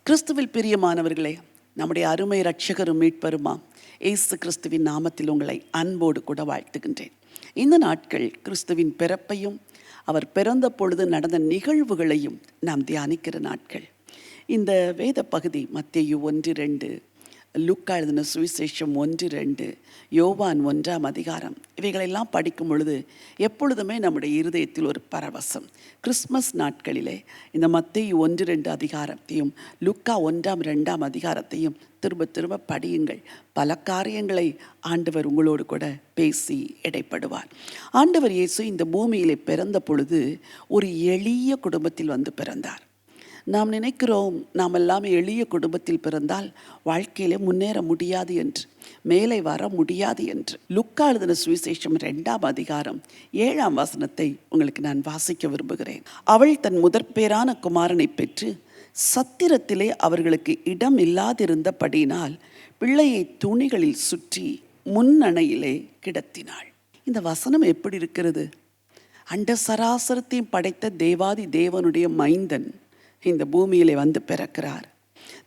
கிறிஸ்துவில் பிரியமானவர்களே, நம்முடைய அருமை இரட்சகரும் மீட்பருமாம் இயேசு கிறிஸ்துவின் நாமத்தில் உங்களை அன்போடு கூட வாழ்த்துகின்றேன். இந்த நாட்கள் கிறிஸ்துவின் பிறப்பையும் அவர் பிறந்த பொழுது நடந்த நிகழ்வுகளையும் நாம் தியானிக்கிற நாட்கள். இந்த வேத பகுதி மத்தேயு 1:2, லூக்கா எழுதின சுவிசேஷம் 1:2, யோவான் 1ஆம் அதிகாரம், இவைகளெல்லாம் படிக்கும் பொழுது எப்பொழுதுமே நம்முடைய இருதயத்தில் ஒரு பரவசம். கிறிஸ்மஸ் நாட்களிலே இந்த மத்தேயு 1:2 அதிகாரத்தையும் லூக்கா 1ஆம் 2ஆம் அதிகாரத்தையும் திரும்ப திரும்ப படியுங்கள். பல காரியங்களை ஆண்டவர் உங்களோடு கூட பேசி இடைப்படுவார். ஆண்டவர் இயேசு இந்த பூமியிலே பிறந்த பொழுது ஒரு எளிய குடும்பத்தில் வந்து பிறந்தார். நாம் நினைக்கிறோம் நாம் எல்லாமே எளிய குடும்பத்தில் பிறந்தால் வாழ்க்கையிலே முன்னேற முடியாது என்று, மேலே வர முடியாது என்று. லூக்கா எழுதின சுவிசேஷம் 2ஆம் அதிகாரம் 7ஆம் வசனத்தை உங்களுக்கு நான் வாசிக்க விரும்புகிறேன். அவள் தன் முதற்பேரான குமாரனை பெற்று சத்திரத்திலே அவர்களுக்கு இடம் இல்லாதிருந்தபடியினால் பிள்ளையை துணிகளில் சுற்றி முன்னணையிலே கிடத்தினாள். இந்த வசனம் எப்படி இருக்கிறது? அண்ட சராசரத்தையும் படைத்த தேவாதி தேவனுடைய மைந்தன் இந்த பூமியிலே வந்து பிறக்கிறார்.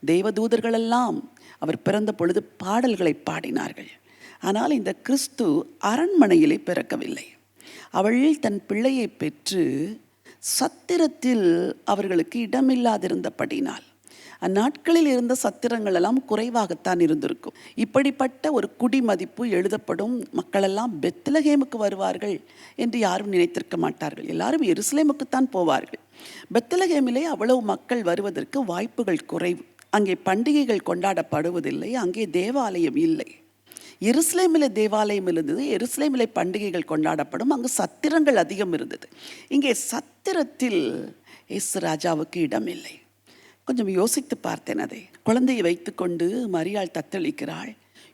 தேவதூதர்களெல்லாம் அவர் பிறந்த பொழுது பாடல்களை பாடினார்கள். ஆனால் இந்த கிறிஸ்து அரண்மனையிலே பிறக்கவில்லை. அவள் தன் பிள்ளையை பெற்று சத்திரத்தில் அவர்களுக்கு இடமில்லாதிருந்தபடினால், அந்நாட்களில் இருந்த சத்திரங்கள் எல்லாம் குறைவாகத்தான் இருந்திருக்கும். இப்படிப்பட்ட ஒரு குடிமதிப்பு எழுதப்படும் மக்களெல்லாம் பெத்லகேமுக்கு வருவார்கள் என்று யாரும் நினைத்திருக்க மாட்டார்கள். எல்லாரும் எருசலேமுக்குத்தான் போவார்கள். பெத்லகேமிலே அவ்வளவு மக்கள் வருவதற்கு வாய்ப்புகள் குறைவு. அங்கே பண்டிகைகள் கொண்டாடப்படுவதில்லை, அங்கே தேவாலயம் இல்லை. எருசலேமிலே தேவாலயம் இருந்தது, எருசலேமிலே பண்டிகைகள் கொண்டாடப்படும், அங்கு சத்திரங்கள் அதிகம் இருந்தது. இங்கே சத்திரத்தில் இயேசு ராஜாவுக்கு இடம் இல்லை. கொஞ்சம் யோசித்து பார்த்தேன் அதை. குழந்தையை வைத்துக்கொண்டு மரியாள் தத்தளிக்கிறாள்.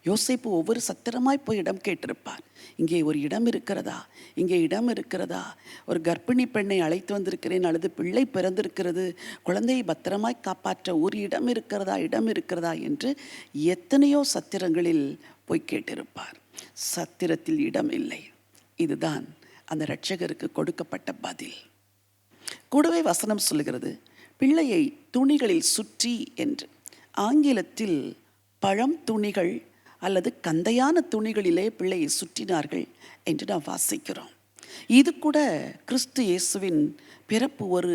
யோசேப்பு ஒவ்வொரு சத்திரமாய் போய் இடம் கேட்டிருப்பார். இங்கே ஒரு இடம் இருக்கிறதா, இங்கே இடம் இருக்கிறதா, ஒரு கர்ப்பிணி பெண்ணை அழைத்து வந்திருக்கிறேன், அல்லது பிள்ளை பிறந்திருக்கிறது, குழந்தையை பத்திரமாய் காப்பாற்ற ஒரு இடம் இருக்கிறதா, இடம் இருக்கிறதா என்று எத்தனையோ சத்திரங்களில் போய் கேட்டிருப்பார். சத்திரத்தில் இடம் இல்லை. இதுதான் அந்த இரட்சகருக்கு கொடுக்கப்பட்ட பதில். கூடவே வசனம் சொல்லுகிறது, பிள்ளையை துணிகளில் சுற்றி என்று. ஆங்கிலத்தில் பழம் துணிகள் அல்லது கந்தையான துணிகளிலே பிள்ளையை சுற்றினார்கள் என்று நாம் வாசிக்கிறோம். இது கூட கிறிஸ்து இயேசுவின் பிறப்பு ஒரு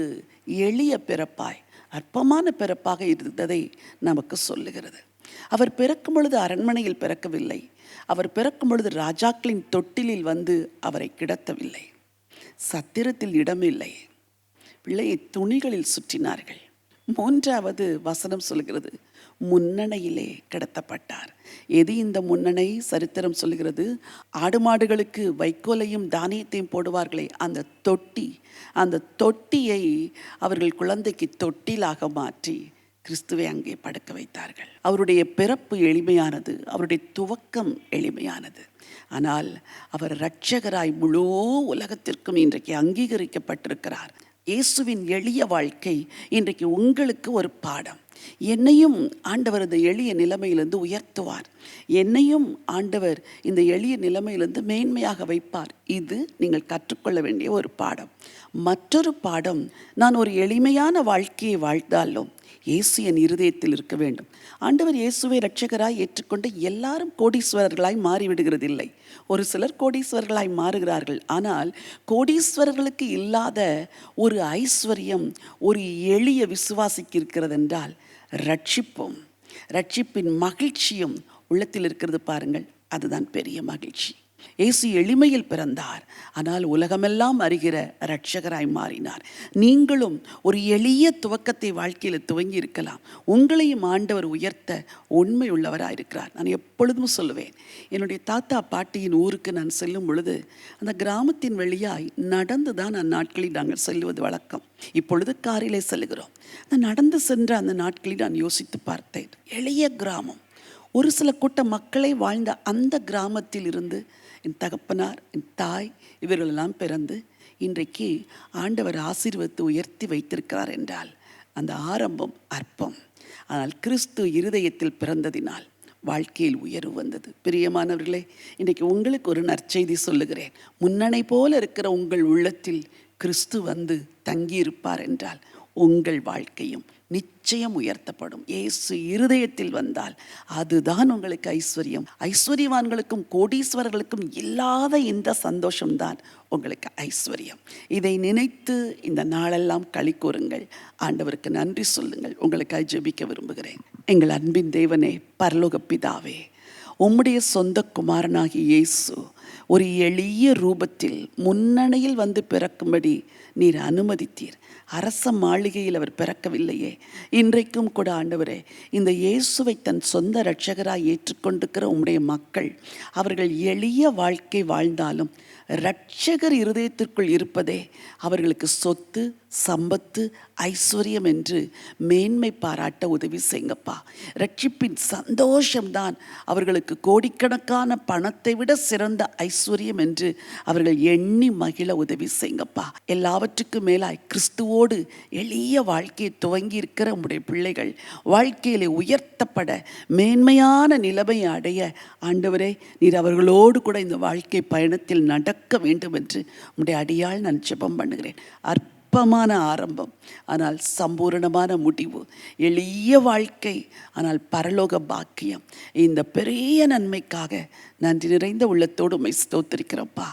எளிய பிறப்பாய், அற்பமான பிறப்பாக இருந்ததை நமக்கு சொல்லுகிறது. அவர் பிறக்கும் பொழுது அரண்மனையில் பிறக்கவில்லை. அவர் பிறக்கும் பொழுது ராஜாக்களின் தொட்டிலில் வந்து அவரை கிடத்தவில்லை. சத்திரத்தில் இடமில்லை. பிள்ளையை துணிகளில் சுற்றினார்கள். 3வது வசனம் சொல்கிறது, முன்னணையிலே கிடத்தப்பட்டார். எது இந்த முன்னணை? சரித்திரம் சொல்கிறது, ஆடு மாடுகளுக்கு வைக்கோலையும் தானியத்தையும் போடுவார்களே அந்த தொட்டி, அந்த தொட்டியை அவர்கள் குழந்தைக்கு தொட்டிலாக மாற்றி கிறிஸ்துவை அங்கே படுக்க வைத்தார்கள். அவருடைய பிறப்பு எளிமையானது, அவருடைய துவக்கம் எளிமையானது. ஆனால் அவர் இரட்சகராய் முழு உலகத்திற்கும் இன்றைக்கு அங்கீகரிக்கப்பட்டிருக்கிறார். இயேசுவின் எளிய வாழ்க்கை இன்றைக்கு உங்களுக்கு ஒரு பாடம். என்னையும் ஆண்டவர் இந்த எளிய நிலைமையிலிருந்து உயர்த்துவார். என்னையும் ஆண்டவர் இந்த எளிய நிலைமையிலிருந்து மேன்மையாக வைப்பார். இது நீங்கள் கற்றுக்கொள்ள வேண்டிய ஒரு பாடம். மற்றொரு பாடம், நான் ஒரு எளிமையான வாழ்க்கையை வாழ்ந்தாலும் இயேசு என் இருதயத்தில் இருக்க வேண்டும். ஆண்டவர் இயேசுவை இரட்சகராய் ஏற்றுக்கொண்டு எல்லாரும் கோடீஸ்வரர்களாய் மாறிவிடுகிறதில்லை. ஒரு சிலர் கோடீஸ்வரர்களாய் மாறுகிறார்கள். ஆனால் கோடீஸ்வரர்களுக்கு இல்லாத ஒரு ஐஸ்வர்யம் ஒரு எளிய விசுவாசிக்கு இருக்கிறது என்றால் ரட்சிப்பும், ரட்சிப்பின் மகிழ்ச்சியும் உள்ளத்தில் இருக்கிறது பாருங்கள். அதுதான் பெரிய மகிழ்ச்சி. இயேசு எளிமையில் பிறந்தார், ஆனால் உலகமெல்லாம் அறிகிற இரட்சகராய் மாறினார். நீங்களும் ஒரு எளிய துவக்கத்தை வாழ்க்கையில் துவங்கி இருக்கலாம். உங்களையும் ஆண்டவர் உயர்த்த உண்மை உள்ளவராக இருக்கிறார். நான் எப்பொழுதும் சொல்லுவேன், என்னுடைய தாத்தா பாட்டியின் ஊருக்கு நான் செல்லும் பொழுது அந்த கிராமத்தின் வழியாய் நடந்து தான் அந்நாட்களில் நாங்கள் செல்வது வழக்கம். இப்பொழுது காரிலே செல்கிறோம். நான் நடந்து சென்ற அந்த நாட்களில் நான் யோசித்து பார்த்தேன். எளிய கிராமம், ஒரு சில கூட்ட மக்களை வாழ்ந்த அந்த கிராமத்தில் இருந்து என் தகப்பனார், என் தாய் இவர்களெல்லாம் பிறந்து இன்றைக்கு ஆண்டவர் ஆசீர்வதித்து உயர்த்தி வைத்திருக்கிறார் என்றால் அந்த ஆரம்பம் அற்பம். ஆனால் கிறிஸ்து இருதயத்தில் பிறந்ததினால் வாழ்க்கையில் உயர்வு வந்தது. பிரியமானவர்களே, இன்றைக்கு உங்களுக்கு ஒரு நற்செய்தி சொல்லுகிறேன். முன்னணை போல இருக்கிற உங்கள் உள்ளத்தில் கிறிஸ்து வந்து தங்கியிருப்பார் என்றால் உங்கள் வாழ்க்கையும் நிச்சயம் உயர்த்தப்படும். இயேசு இருதயத்தில் வந்தால் அதுதான் உங்களுக்கு ஐஸ்வர்யம். ஐஸ்வர்யவான்களுக்கும் கோடீஸ்வரர்களுக்கும் இல்லாத இந்த சந்தோஷம்தான் உங்களுக்கு ஐஸ்வர்யம். இதை நினைத்து இந்த நாளெல்லாம் களி கூறுங்கள், ஆண்டவருக்கு நன்றி சொல்லுங்கள். உங்களுக்காக ஜெபிக்க விரும்புகிறேன். எங்கள் அன்பின் தேவனே, பரலோக பிதாவே, உம்முடைய சொந்த குமாரனாகிய இயேசு ஒரு எளிய ரூபத்தில் முன்னணியில் வந்து பிறக்கும்படி நீர் அனுமதித்தீர். அரச மாளிகையில் அவர் பிறக்கவில்லையே. இன்றைக்கும் கூட ஆண்டவரே, இந்த இயேசுவை தன் சொந்த இரட்சகராய் ஏற்றுக்கொண்டிருக்கிற உம்முடைய மக்கள் அவர்கள் எளிய வாழ்க்கை வாழ்ந்தாலும் இரட்சகர் இருதயத்திற்குள் இருப்பதே அவர்களுக்கு சொத்து, சம்பத்து, ஐஸ்வர்யம் என்று மேன்மை பாராட்ட உதவி செய்யுங்கப்பா. ரட்சிப்பின் சந்தோஷம்தான் அவர்களுக்கு கோடிக்கணக்கான பணத்தை விட சிறந்த ஐஸ்வர்யம் என்று அவர்கள் எண்ணி மகிழ உதவி செய்யுங்கப்பா. எல்லாவற்றுக்கும் மேலாய் கிறிஸ்துவோடு எளிய வாழ்க்கையை துவங்கி இருக்கிற உங்களுடைய பிள்ளைகள் வாழ்க்கையிலே உயர்த்தப்பட, மேன்மையான நிலைமை அடைய ஆண்டவரே, நீர் அவர்களோடு கூட இந்த வாழ்க்கை பயணத்தில் நடக்க வேண்டும் என்று உம்முடைய அடியால் நான் ஜெபம் பண்ணுகிறேன். அற்பமான ஆரம்பம், ஆனால் சம்பூரணமான முடிவு. எளிய வாழ்க்கை, ஆனால் பரலோக பாக்கியம். இந்த பெரிய நன்மைக்காக நன்றி நிறைந்த உள்ளத்தோடு உம்மை ஸ்தோத்திரிக்கிறோம்ப்பா.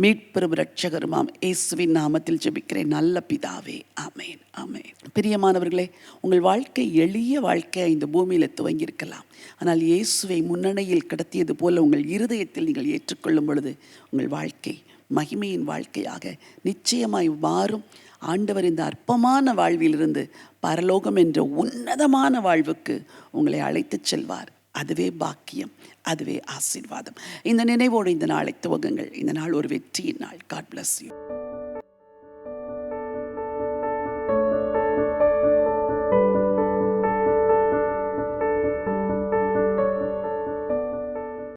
மீட்பெரும் இரட்சகருமாம் இயேசுவின் நாமத்தில் ஜெபிக்கிறேன் நல்ல பிதாவே, ஆமேன், ஆமேன். பிரியமானவர்களே, உங்கள் வாழ்க்கை எளிய வாழ்க்கையை இந்த பூமியில் துவங்கியிருக்கலாம். ஆனால் இயேசுவை முன்னணியில் கடத்தியது போல உங்கள் இருதயத்தில் நீங்கள் ஏற்றுக்கொள்ளும் பொழுது உங்கள் வாழ்க்கை மகிமையின் வாழ்க்கையாக நிச்சயமாய் மாறும். ஆண்டவர் இந்த அற்பமான வாழ்விலிருந்து பரலோகம் என்ற உன்னதமான வாழ்வுக்கு உங்களை அழைத்துச் செல்வார். அதுவே பாக்கியம், அதுவே ஆசீர்வாதம். இந்த நினைவோடு இந்த நாளை துவங்குங்கள். இந்த நாள் ஒரு வெற்றியின் நாள். God bless you.